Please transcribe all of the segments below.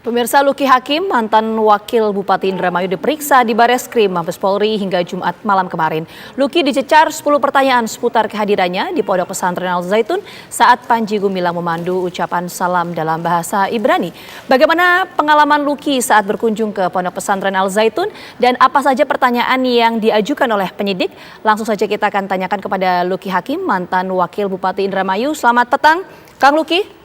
Pemirsa, Luki Hakim, mantan wakil Bupati Indramayu diperiksa di Bareskrim Mabes Polri hingga Jumat malam kemarin. Luki dicecar 10 pertanyaan seputar kehadirannya di Pondok Pesantren Al Zaitun saat Panji Gumilang memandu ucapan salam dalam bahasa Ibrani. Bagaimana pengalaman Luki saat berkunjung ke Pondok Pesantren Al Zaitun dan apa saja pertanyaan yang diajukan oleh penyidik? Langsung saja kita akan tanyakan kepada Luki Hakim, mantan wakil Bupati Indramayu. Selamat petang, Kang Luki.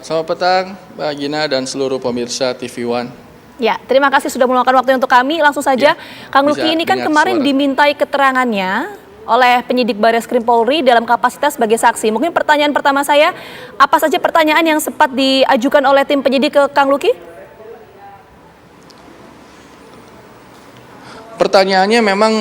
Selamat petang, Mbak Gina dan seluruh pemirsa TV One. Ya, terima kasih sudah meluangkan waktu untuk kami. Langsung saja, Kang Luki ini kan kemarin dimintai keterangannya oleh penyidik Bareskrim Polri dalam kapasitas sebagai saksi. Mungkin pertanyaan pertama saya, apa saja pertanyaan yang sempat diajukan oleh tim penyidik ke Kang Luki? Pertanyaannya memang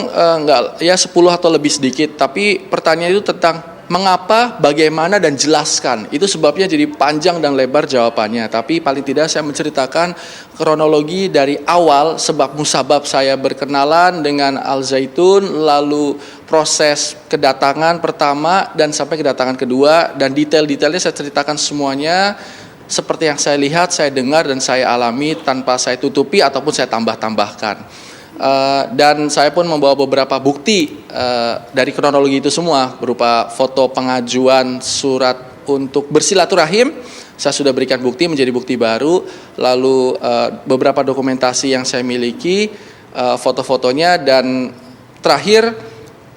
enggak ya 10 atau lebih sedikit, tapi pertanyaan itu tentang mengapa, bagaimana, dan jelaskan. Itu sebabnya jadi panjang dan lebar jawabannya. Tapi paling tidak saya menceritakan kronologi dari awal sebab musabab saya berkenalan dengan Al Zaitun, lalu proses kedatangan pertama dan sampai kedatangan kedua, dan detail-detailnya saya ceritakan semuanya seperti yang saya lihat, saya dengar, dan saya alami tanpa saya tutupi ataupun saya tambah-tambahkan. Dan saya pun membawa beberapa bukti dari kronologi itu semua berupa foto pengajuan surat untuk bersilaturahim. Saya sudah berikan bukti menjadi bukti baru, lalu beberapa dokumentasi yang saya miliki, foto-fotonya, dan terakhir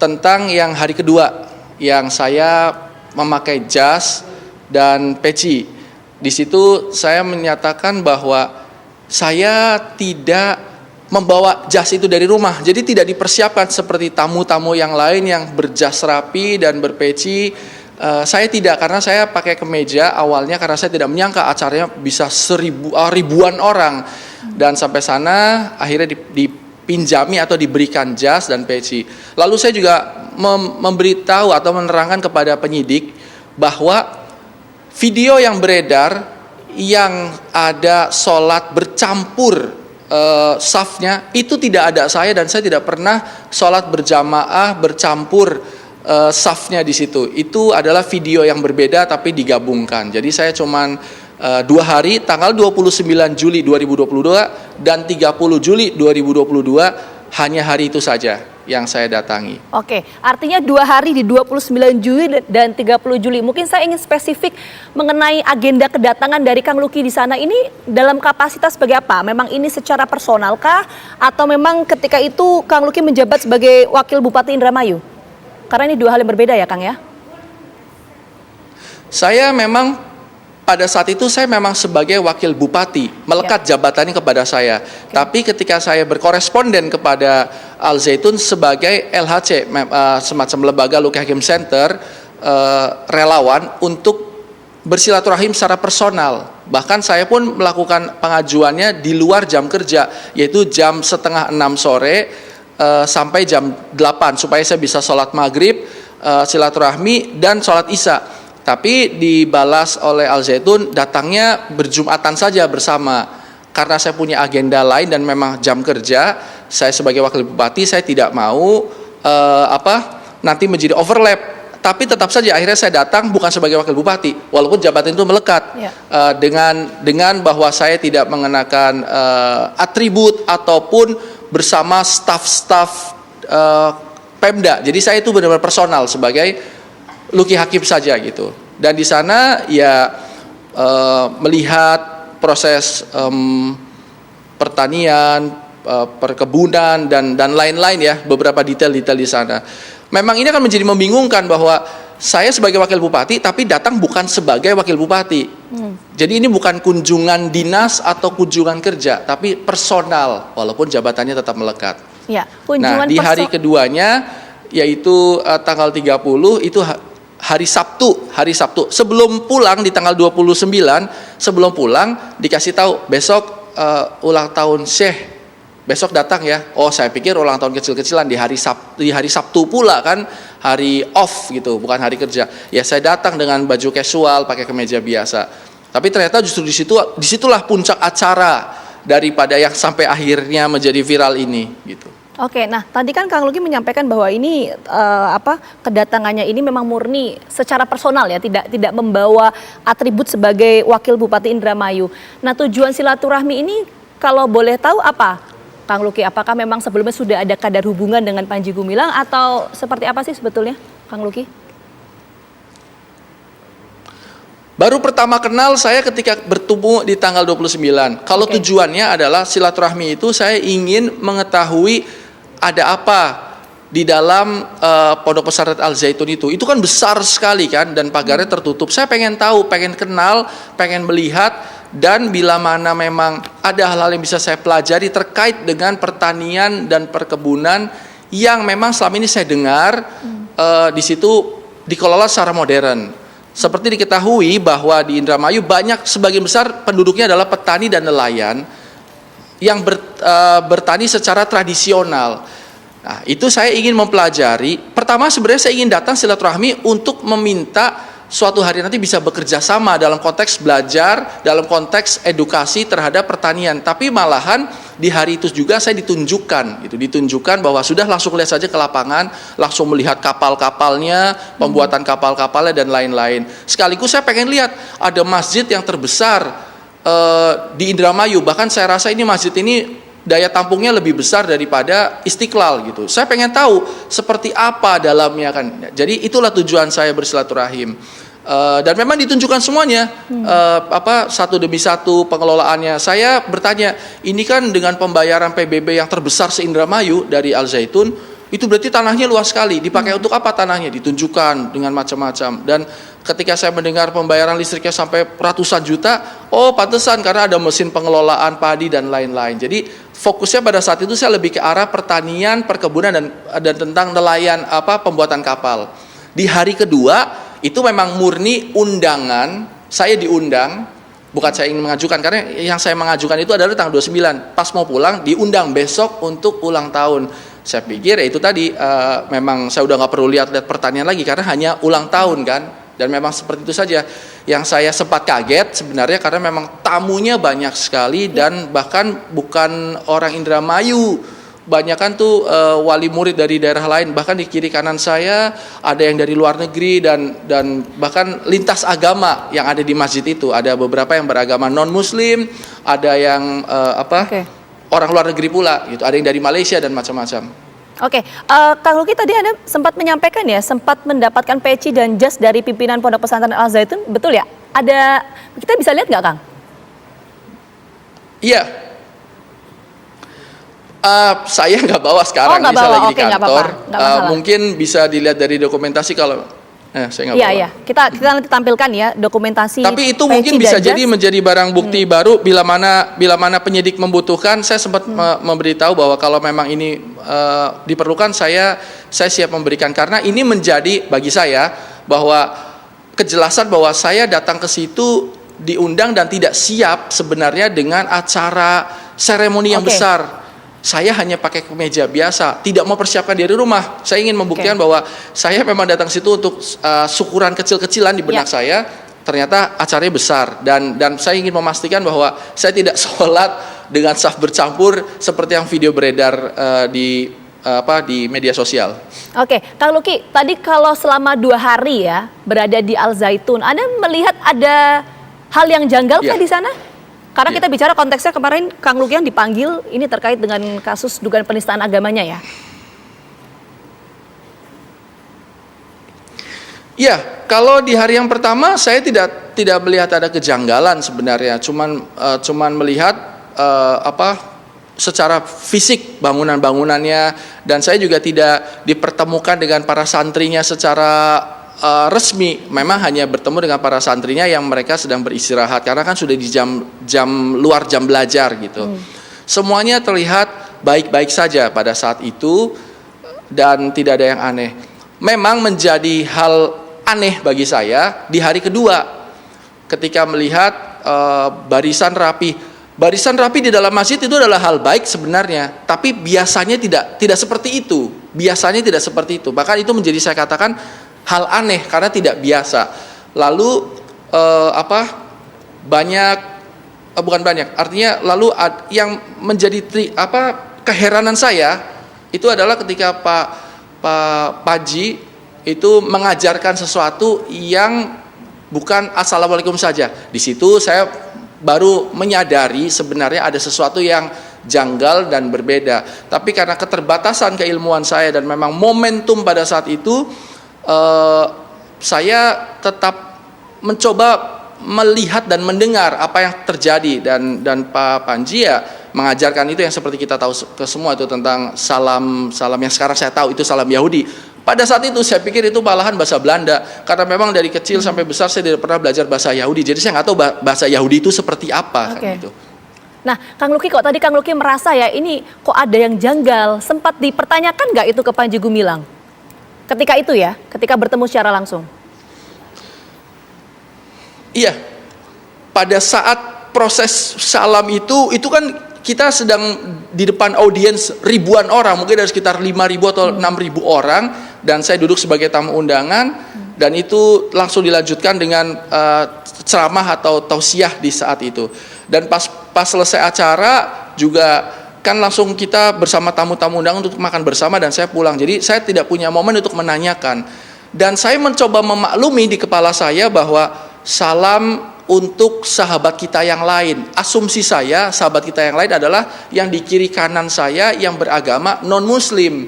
tentang yang hari kedua yang saya memakai jas dan peci. Di situ saya menyatakan bahwa saya tidak membawa jas itu dari rumah, jadi tidak dipersiapkan seperti tamu-tamu yang lain yang berjas rapi dan berpeci. Saya tidak, karena saya pakai kemeja awalnya karena saya tidak menyangka acaranya bisa ribuan orang, dan sampai sana akhirnya dipinjami atau diberikan jas dan peci. Lalu saya juga memberitahu atau menerangkan kepada penyidik bahwa video yang beredar yang ada sholat bercampur safnya itu tidak ada saya, dan saya tidak pernah sholat berjamaah bercampur safnya di situ. Itu adalah video yang berbeda tapi digabungkan. Jadi saya cuman 2 hari, tanggal 29 Juli 2022 dan 30 Juli 2022, hanya hari itu saja yang saya datangi. Oke, artinya 2 hari di 29 Juli dan 30 Juli. Mungkin saya ingin spesifik mengenai agenda kedatangan dari Kang Luki di sana ini dalam kapasitas sebagai apa? Memang ini secara personal kah? Atau memang ketika itu Kang Luki menjabat sebagai Wakil Bupati Indramayu? Karena ini 2 hal yang berbeda ya Kang ya? Saya memang pada saat itu saya memang sebagai wakil bupati, melekat jabatannya kepada saya. Tapi ketika saya berkoresponden kepada Al Zaitun sebagai LHC, semacam lembaga Luki Hakim Center, relawan untuk bersilaturahim secara personal. Bahkan saya pun melakukan pengajuannya di luar jam kerja, yaitu jam 5:30 sore sampai jam 8, supaya saya bisa sholat maghrib, silaturahmi, dan sholat isya. Tapi dibalas oleh Al Zaitun datangnya berjumatan saja bersama, karena saya punya agenda lain dan memang jam kerja saya sebagai wakil bupati, saya tidak mau nanti menjadi overlap. Tapi tetap saja akhirnya saya datang bukan sebagai wakil bupati, walaupun jabatan itu melekat, dengan bahwa saya tidak mengenakan atribut ataupun bersama staf-staf Pemda. Jadi saya itu benar-benar personal sebagai Luki Hakim saja gitu. Dan di sana ya melihat proses pertanian, perkebunan, dan lain-lain ya, beberapa detail-detail di sana. Memang ini akan menjadi membingungkan bahwa saya sebagai wakil bupati tapi datang bukan sebagai wakil bupati. Jadi ini bukan kunjungan dinas atau kunjungan kerja, tapi personal walaupun jabatannya tetap melekat. Ya, nah, di hari keduanya yaitu tanggal 30 itu hari Sabtu. Sebelum pulang di tanggal 29, sebelum pulang dikasih tahu besok ulang tahun Syekh. Besok datang ya. Oh, saya pikir ulang tahun kecil-kecilan di hari Sabtu pula kan, hari off gitu, bukan hari kerja. Ya saya datang dengan baju casual, pakai kemeja biasa. Tapi ternyata justru disitulah puncak acara daripada yang sampai akhirnya menjadi viral ini gitu. Oke, nah tadi kan Kang Luki menyampaikan bahwa ini kedatangannya ini memang murni secara personal ya, tidak membawa atribut sebagai wakil Bupati Indramayu. Nah, tujuan silaturahmi ini kalau boleh tahu apa, Kang Luki? Apakah memang sebelumnya sudah ada kadar hubungan dengan Panji Gumilang atau seperti apa sih sebetulnya, Kang Luki? Baru pertama kenal saya ketika bertemu di tanggal 29. Kalau tujuannya adalah silaturahmi itu saya ingin mengetahui ada apa di dalam Pondok Pesantren Al Zaitun itu. Itu kan besar sekali kan dan pagarnya tertutup. Saya pengen tahu, pengen kenal, pengen melihat, dan bila mana memang ada hal-hal yang bisa saya pelajari terkait dengan pertanian dan perkebunan yang memang selama ini saya dengar di situ dikelola secara modern. Seperti diketahui bahwa di Indramayu sebagian besar penduduknya adalah petani dan nelayan yang bertani secara tradisional. Nah, itu saya ingin mempelajari. Pertama sebenarnya saya ingin datang silaturahmi untuk meminta suatu hari nanti bisa bekerja sama dalam konteks belajar, dalam konteks edukasi terhadap pertanian. Tapi malahan di hari itu juga saya ditunjukkan bahwa sudah langsung lihat saja ke lapangan, langsung melihat kapal-kapalnya, pembuatan kapal-kapalnya dan lain-lain. Sekaligus saya pengen lihat ada masjid yang terbesar di Indramayu. Bahkan saya rasa ini masjid ini daya tampungnya lebih besar daripada Istiqlal gitu. Saya pengen tahu seperti apa dalamnya kan. Jadi itulah tujuan saya bersilaturahim. Dan memang ditunjukkan semuanya satu demi satu pengelolaannya. Saya bertanya, ini kan dengan pembayaran PBB yang terbesar se-Indramayu dari Al Zaitun, itu berarti tanahnya luas sekali. Dipakai untuk apa tanahnya? Ditunjukkan dengan macam-macam. Dan ketika saya mendengar pembayaran listriknya sampai ratusan juta, oh pantesan karena ada mesin pengelolaan padi dan lain-lain. Jadi fokusnya pada saat itu saya lebih ke arah pertanian, perkebunan dan tentang nelayan pembuatan kapal. Di hari kedua itu memang murni undangan, saya diundang, bukan saya ingin mengajukan karena yang saya mengajukan itu adalah tanggal 29. Pas mau pulang diundang besok untuk ulang tahun. Saya pikir ya itu tadi memang saya udah nggak perlu lihat pertanian lagi karena hanya ulang tahun kan. Dan memang seperti itu saja. Yang saya sempat kaget sebenarnya karena memang tamunya banyak sekali dan bahkan bukan orang Indramayu. Banyak kan tuh wali murid dari daerah lain. Bahkan di kiri kanan saya ada yang dari luar negeri dan bahkan lintas agama yang ada di masjid itu. Ada beberapa yang beragama non-muslim, ada yang orang luar negeri pula gitu. Ada yang dari Malaysia dan macam-macam. Oke, Kang Luki tadi Anda sempat menyampaikan ya, sempat mendapatkan peci dan jas dari pimpinan Pondok Pesantren Al Zaitun, betul ya? Kita bisa lihat nggak, Kang? Iya. Saya nggak bawa sekarang, nggak saya bawa. lagi di Oke, nggak kantor. apa-apa. Mungkin bisa dilihat dari dokumentasi kalau saya nggak bawa. Iya. Kita nanti tampilkan ya dokumentasi. Tapi itu mungkin bisa jadi menjadi barang bukti baru bila mana penyidik membutuhkan. Saya sempat memberitahu bahwa kalau memang ini diperlukan saya siap memberikan karena ini menjadi bagi saya bahwa kejelasan bahwa saya datang ke situ diundang dan tidak siap sebenarnya dengan acara seremoni yang besar. Saya hanya pakai kemeja biasa, tidak mau persiapkan dari rumah. Saya ingin membuktikan bahwa saya memang datang situ untuk syukuran kecil-kecilan di benak saya. Ternyata acaranya besar dan saya ingin memastikan bahwa saya tidak sholat dengan saf bercampur seperti yang video beredar di media sosial. Oke, Kang Luki, tadi kalau selama 2 hari ya berada di Al Zaitun, Anda melihat ada hal yang janggal kah di sana? Karena kita bicara konteksnya kemarin Kang Luki yang dipanggil ini terkait dengan kasus dugaan penistaan agamanya ya. Iya, kalau di hari yang pertama saya tidak melihat ada kejanggalan sebenarnya, cuman melihat secara fisik bangunan-bangunannya dan saya juga tidak dipertemukan dengan para santrinya secara resmi. Memang hanya bertemu dengan para santrinya yang mereka sedang beristirahat karena kan sudah di jam luar jam belajar gitu. Semuanya terlihat baik-baik saja pada saat itu dan tidak ada yang aneh. Memang menjadi hal aneh bagi saya di hari kedua ketika melihat barisan rapi di dalam masjid. Itu adalah hal baik sebenarnya, tapi biasanya tidak seperti itu. Bahkan itu menjadi saya katakan hal aneh karena tidak biasa. Lalu artinya lalu yang menjadi keheranan saya itu adalah ketika Pak Panji itu mengajarkan sesuatu yang bukan assalamualaikum saja. Di situ saya baru menyadari sebenarnya ada sesuatu yang janggal dan berbeda. Tapi karena keterbatasan keilmuan saya dan memang momentum pada saat itu, saya tetap mencoba melihat dan mendengar apa yang terjadi, dan Pak Panji ya mengajarkan itu yang seperti kita tahu ke semua itu tentang salam yang sekarang saya tahu itu salam Yahudi. Pada saat itu saya pikir itu malahan bahasa Belanda, karena memang dari kecil sampai besar saya tidak pernah belajar bahasa Yahudi, jadi saya nggak tahu bahasa Yahudi itu seperti apa. Kan gitu. Nah, Kang Luki, kok tadi Kang Luki merasa ya ini kok ada yang janggal, sempat dipertanyakan nggak itu ke Panji Gumilang? Ketika itu ya, ketika bertemu secara langsung. Iya, pada saat proses salam itu kan kita sedang di depan audiens ribuan orang, mungkin ada sekitar 5.000 atau 6.000 orang, dan saya duduk sebagai tamu undangan, dan itu langsung dilanjutkan dengan ceramah atau tausiah di saat itu. Dan pas selesai acara juga kan langsung kita bersama tamu-tamu undangan untuk makan bersama, dan saya pulang. Jadi saya tidak punya momen untuk menanyakan, dan saya mencoba memaklumi di kepala saya bahwa salam untuk sahabat kita yang lain. Asumsi saya sahabat kita yang lain adalah yang di kiri kanan saya yang beragama non-muslim.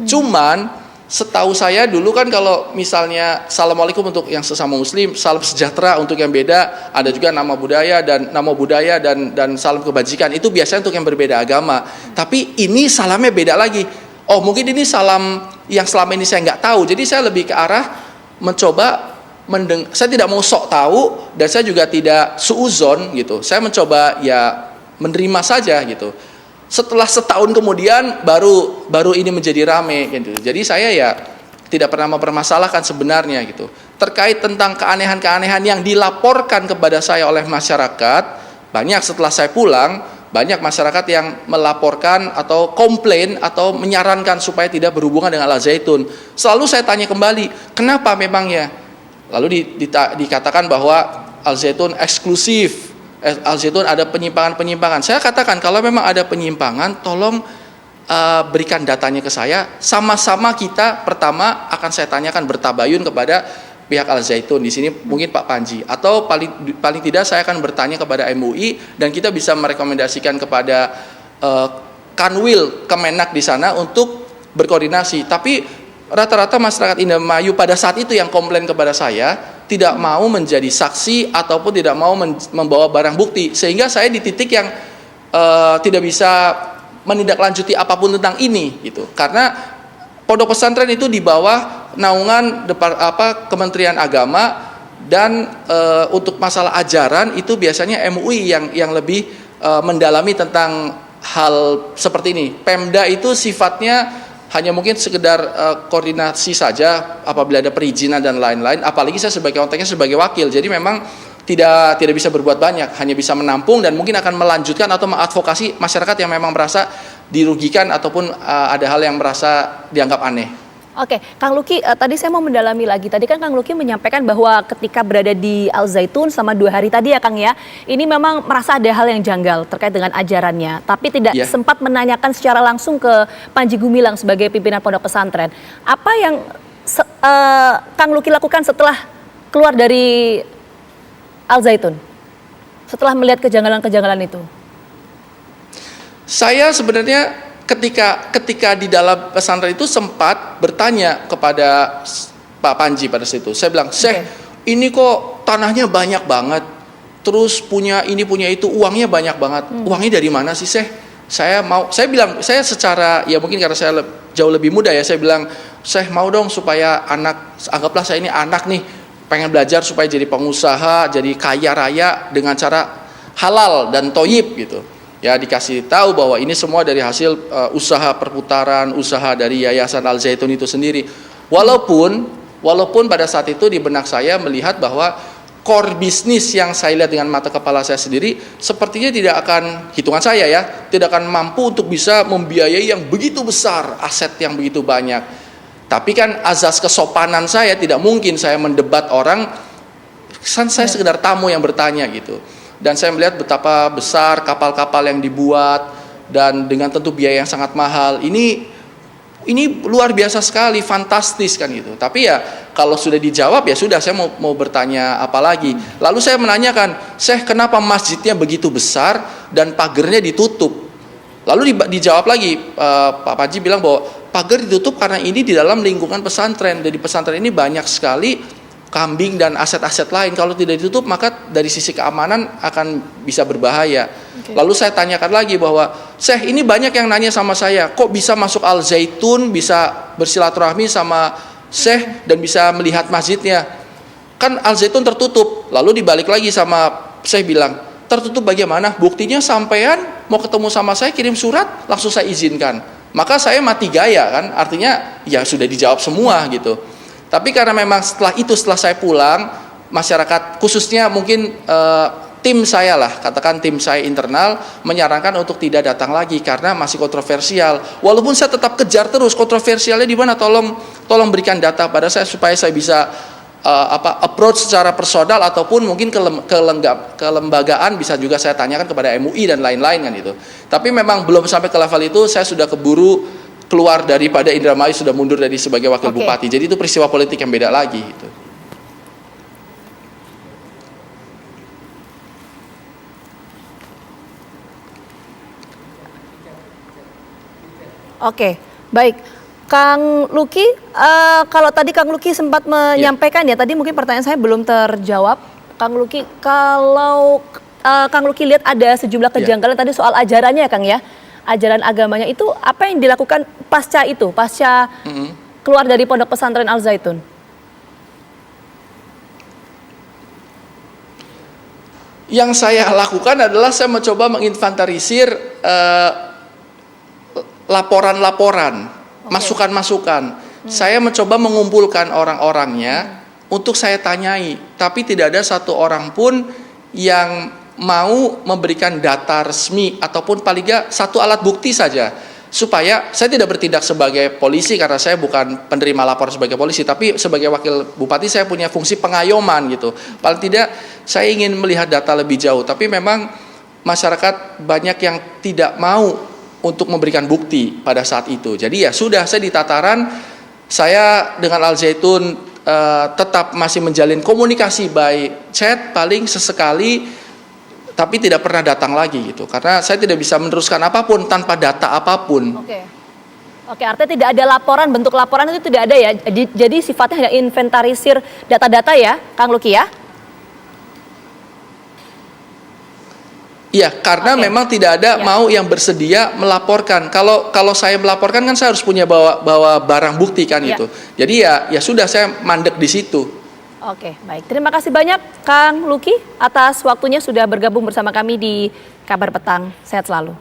Cuman setahu saya dulu kan kalau misalnya assalamualaikum untuk yang sesama muslim, salam sejahtera untuk yang beda, ada juga nama budaya dan salam kebajikan, itu biasanya untuk yang berbeda agama. Tapi ini salamnya beda lagi. Oh, mungkin ini salam yang selama ini saya nggak tahu. Jadi saya lebih ke arah mencoba saya tidak mau sok tahu, dan saya juga tidak suuzon gitu. Saya mencoba ya menerima saja gitu. Setelah setahun kemudian baru ini menjadi rame gitu. Jadi saya ya tidak pernah mempermasalahkan sebenarnya gitu. Terkait tentang keanehan-keanehan yang dilaporkan kepada saya oleh masyarakat, banyak setelah saya pulang, banyak masyarakat yang melaporkan atau komplain atau menyarankan supaya tidak berhubungan dengan Al Zaitun. Selalu saya tanya kembali, kenapa memangnya? Lalu dikatakan bahwa Al Zaitun eksklusif, Al Zaitun ada penyimpangan-penyimpangan. Saya katakan kalau memang ada penyimpangan, tolong berikan datanya ke saya. Sama-sama kita pertama akan saya tanyakan bertabayun kepada pihak Al Zaitun. Di sini mungkin Pak Panji, atau paling tidak saya akan bertanya kepada MUI, dan kita bisa merekomendasikan kepada Kanwil Kemenak di sana untuk berkoordinasi. Tapi rata-rata masyarakat Indramayu pada saat itu yang komplain kepada saya tidak mau menjadi saksi ataupun tidak mau membawa barang bukti, sehingga saya di titik yang tidak bisa menindaklanjuti apapun tentang ini gitu. Karena pondok pesantren itu di bawah naungan Kementerian Agama, dan untuk masalah ajaran itu biasanya MUI yang lebih mendalami tentang hal seperti ini. Pemda itu sifatnya hanya mungkin sekedar koordinasi saja apabila ada perizinan dan lain-lain. Apalagi saya konteksnya sebagai wakil, jadi memang tidak bisa berbuat banyak, hanya bisa menampung dan mungkin akan melanjutkan atau mengadvokasi masyarakat yang memang merasa dirugikan ataupun ada hal yang merasa dianggap aneh. Oke, Kang Luki, tadi saya mau mendalami lagi. Tadi kan Kang Luki menyampaikan bahwa ketika berada di Al Zaitun selama 2 hari tadi ya Kang ya, ini memang merasa ada hal yang janggal terkait dengan ajarannya, tapi tidak sempat menanyakan secara langsung ke Panji Gumilang sebagai pimpinan pondok pesantren. Apa yang Kang Luki lakukan setelah keluar dari Al Zaitun? Setelah melihat kejanggalan-kejanggalan itu? Saya sebenarnya ketika di dalam pesantren itu sempat bertanya kepada Pak Panji pada situ. Saya bilang, "Syekh, ini kok tanahnya banyak banget, terus punya ini punya itu, uangnya banyak banget. Uangnya dari mana sih, Syekh? Saya bilang, saya secara ya mungkin karena saya jauh lebih muda ya, saya bilang, Syekh mau dong supaya anggaplah saya ini anak nih, pengen belajar supaya jadi pengusaha, jadi kaya raya dengan cara halal dan toyib gitu." Ya dikasih tahu bahwa ini semua dari hasil usaha perputaran, usaha dari Yayasan Al Zaitun itu sendiri. Walaupun pada saat itu di benak saya melihat bahwa core bisnis yang saya lihat dengan mata kepala saya sendiri sepertinya tidak akan, hitungan saya ya, tidak akan mampu untuk bisa membiayai yang begitu besar, aset yang begitu banyak. Tapi kan azas kesopanan saya tidak mungkin saya mendebat orang, saya sekedar tamu yang bertanya gitu. Dan saya melihat betapa besar kapal-kapal yang dibuat dan dengan tentu biaya yang sangat mahal. Ini ini luar biasa sekali, fantastis kan gitu. Tapi ya kalau sudah dijawab ya sudah, saya mau bertanya apa lagi. Lalu saya menanyakan, Syekh, kenapa masjidnya begitu besar dan pagernya ditutup? Lalu dijawab lagi, Pak Panji bilang bahwa pagar ditutup karena ini di dalam lingkungan pesantren. Jadi pesantren ini banyak sekali kambing dan aset-aset lain. Kalau tidak ditutup maka dari sisi keamanan akan bisa berbahaya. Lalu saya tanyakan lagi bahwa, Syekh, ini banyak yang nanya sama saya, kok bisa masuk Al Zaitun, bisa bersilaturahmi sama Syekh dan bisa melihat masjidnya? Kan Al Zaitun tertutup. Lalu dibalik lagi sama Syekh bilang, tertutup bagaimana? Buktinya sampean mau ketemu sama saya kirim surat, langsung saya izinkan. Maka saya mati gaya kan, artinya ya sudah dijawab semua gitu. Tapi karena memang setelah saya pulang, masyarakat khususnya mungkin tim saya lah, katakan tim saya internal menyarankan untuk tidak datang lagi karena masih kontroversial. Walaupun saya tetap kejar terus kontroversialnya di mana, tolong berikan data pada saya supaya saya bisa approach secara personal ataupun mungkin kelembagaan bisa juga saya tanyakan kepada MUI dan lain-lain kan itu. Tapi memang belum sampai ke level itu, saya sudah keburu keluar daripada Indramayu, sudah mundur dari sebagai wakil bupati. Jadi itu peristiwa politik yang beda lagi gitu. Oke, baik. Kang Luki, kalau tadi Kang Luki sempat menyampaikan ya, tadi mungkin pertanyaan saya belum terjawab. Kang Luki, kalau Kang Luki lihat ada sejumlah kejanggalan tadi soal ajarannya ya Kang ya, ajaran agamanya itu apa yang dilakukan pasca keluar dari Pondok Pesantren Al Zaitun? Yang saya lakukan adalah saya mencoba menginventarisir laporan-laporan, masukan-masukan. Saya mencoba mengumpulkan orang-orangnya untuk saya tanyai, tapi tidak ada satu orang pun yang mau memberikan data resmi ataupun paling nggak satu alat bukti saja, supaya saya tidak bertindak sebagai polisi karena saya bukan penerima lapor sebagai polisi, tapi sebagai wakil bupati saya punya fungsi pengayoman gitu. Paling tidak saya ingin melihat data lebih jauh, tapi memang masyarakat banyak yang tidak mau untuk memberikan bukti pada saat itu. Jadi ya sudah, saya di tataran saya dengan Al Zaitun tetap masih menjalin komunikasi by chat paling sesekali, tapi tidak pernah datang lagi gitu. Karena saya tidak bisa meneruskan apapun tanpa data apapun. Oke, artinya tidak ada laporan, bentuk laporan itu tidak ada ya. Jadi sifatnya hanya inventarisir data-data ya, Kang Luki ya? Iya, karena memang tidak ada mau yang bersedia melaporkan. Kalau saya melaporkan kan saya harus punya bawa barang bukti kan itu. Jadi ya sudah, saya mandek di situ. Oke, baik. Terima kasih banyak Kang Luki atas waktunya sudah bergabung bersama kami di Kabar Petang. Sehat selalu.